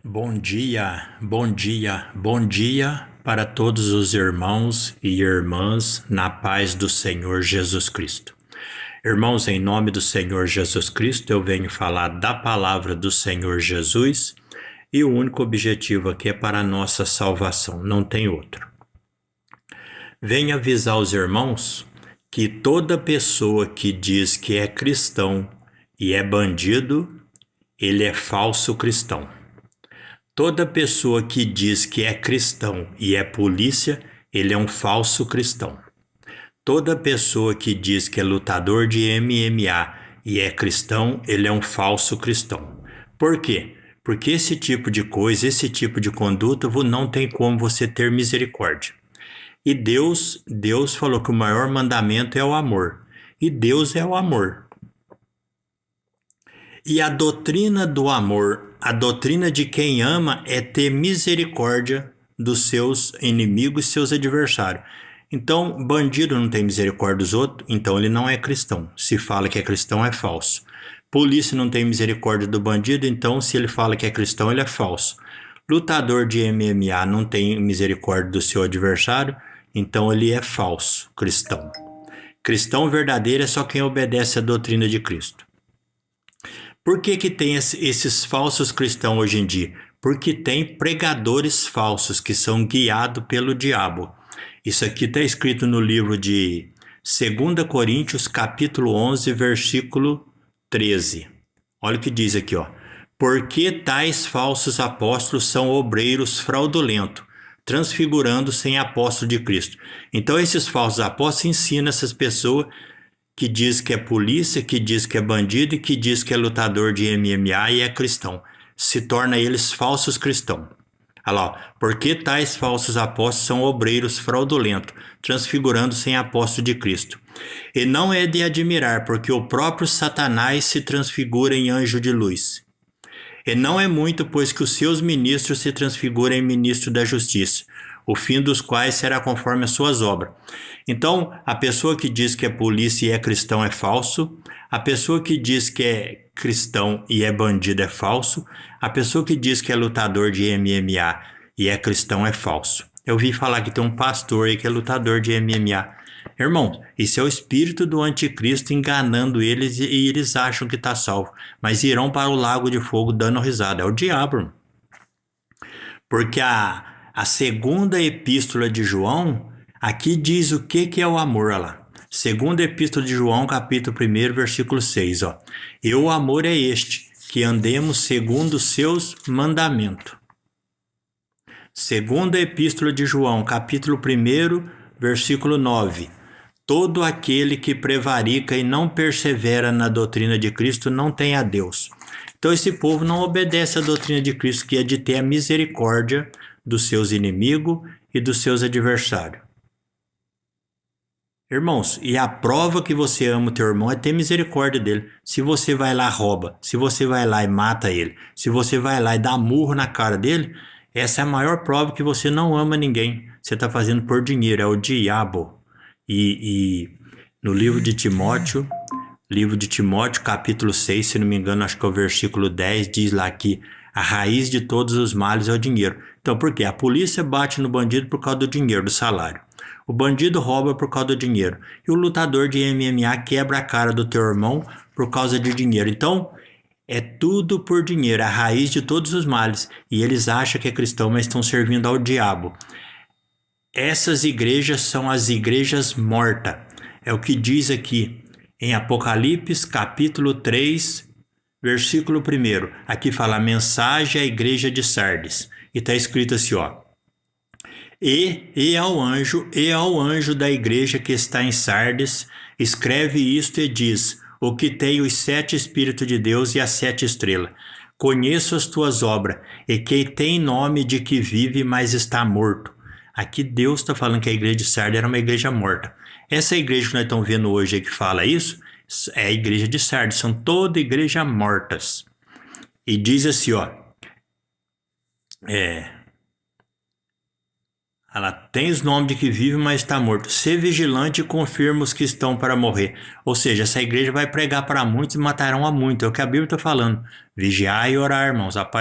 Bom dia, bom dia, bom dia para todos os irmãos e irmãs na paz do Senhor Jesus Cristo. Irmãos, em nome do Senhor Jesus Cristo, eu venho falar da palavra do Senhor Jesus e o único objetivo aqui é para a nossa salvação, não tem outro. Venho avisar os irmãos que toda pessoa que diz que é cristão e é bandido, ele é falso cristão. Toda pessoa que diz que é cristão e é polícia, ele é um falso cristão. Toda pessoa que diz que é lutador de MMA e é cristão, ele é um falso cristão. Por quê? Porque esse tipo de coisa, esse tipo de conduta, não tem como você ter misericórdia. E Deus falou que o maior mandamento é o amor. E Deus é o amor. E a doutrina do amor, a doutrina de quem ama é ter misericórdia dos seus inimigos e seus adversários. Então, bandido não tem misericórdia dos outros, então ele não é cristão. Se fala que é cristão, é falso. Polícia não tem misericórdia do bandido, então se ele fala que é cristão, ele é falso. Lutador de MMA não tem misericórdia do seu adversário, então ele é falso, cristão. Cristão verdadeiro é só quem obedece à doutrina de Cristo. Por que tem esses falsos cristãos hoje em dia? Porque tem pregadores falsos que são guiados pelo diabo. Isso aqui está escrito no livro de 2 Coríntios, capítulo 11, versículo 13. Olha o que diz aqui, ó. Porque tais falsos apóstolos são obreiros fraudulentos, transfigurando-se em apóstolo de Cristo. Então esses falsos apóstolos ensinam essas pessoas que diz que é polícia, que diz que é bandido e que diz que é lutador de MMA e é cristão. Se torna eles falsos cristãos. Olha lá, ó. Porque tais falsos apóstolos são obreiros fraudulentos, transfigurando-se em apóstolo de Cristo. E não é de admirar, porque o próprio Satanás se transfigura em anjo de luz. E não é muito, pois que os seus ministros se transfiguram em ministro da justiça, o fim dos quais será conforme as suas obras. Então, a pessoa que diz que é polícia e é cristão é falso, a pessoa que diz que é cristão e é bandido é falso, a pessoa que diz que é lutador de MMA e é cristão é falso. Eu vi falar que tem um pastor aí que é lutador de MMA. Irmãos, isso é o espírito do anticristo enganando eles e eles acham que está salvo, mas irão para o lago de fogo dando risada. É o diabo, irmão. Porque a segunda epístola de João, aqui diz o que é o amor, olha lá. Segunda epístola de João, capítulo 1, versículo 6, ó. E o amor é este, que andemos segundo os seus mandamentos. Segunda epístola de João, capítulo 1, versículo 9. Todo aquele que prevarica e não persevera na doutrina de Cristo não tem a Deus. Então esse povo não obedece à doutrina de Cristo, que é de ter a misericórdia dos seus inimigos e dos seus adversários. Irmãos, e a prova que você ama o teu irmão é ter misericórdia dele. Se você vai lá e rouba, se você vai lá e mata ele, se você vai lá e dá murro na cara dele, essa é a maior prova que você não ama ninguém. Você está fazendo por dinheiro, é o diabo. E no livro de Timóteo, capítulo 6, se não me engano, acho que é o versículo 10, diz lá que a raiz de todos os males é o dinheiro. Então, por quê? A polícia bate no bandido por causa do dinheiro, do salário. O bandido rouba por causa do dinheiro. E o lutador de MMA quebra a cara do teu irmão por causa de dinheiro. Então, é tudo por dinheiro, a raiz de todos os males. E eles acham que é cristão, mas estão servindo ao diabo. Essas igrejas são as igrejas mortas. É o que diz aqui em Apocalipse, capítulo 3, versículo 1. Aqui fala a mensagem à igreja de Sardes. E está escrito assim, ó. E ao anjo da igreja que está em Sardes, escreve isto e diz, o que tem os 7 Espíritos de Deus e as 7 estrelas. Conheço as tuas obras, e que tem nome de que vive, mas está morto. Aqui Deus está falando que a igreja de Sardes era uma igreja morta. Essa igreja que nós estamos vendo hoje aí que fala isso, é a igreja de Sardes, são toda igreja mortas. E diz assim, ó, ela tem os nomes de que vive, mas está morto. Ser vigilante e confirma os que estão para morrer. Ou seja, essa igreja vai pregar para muitos e matarão a muitos. É o que a Bíblia está falando. Vigiar e orar, irmãos. A paz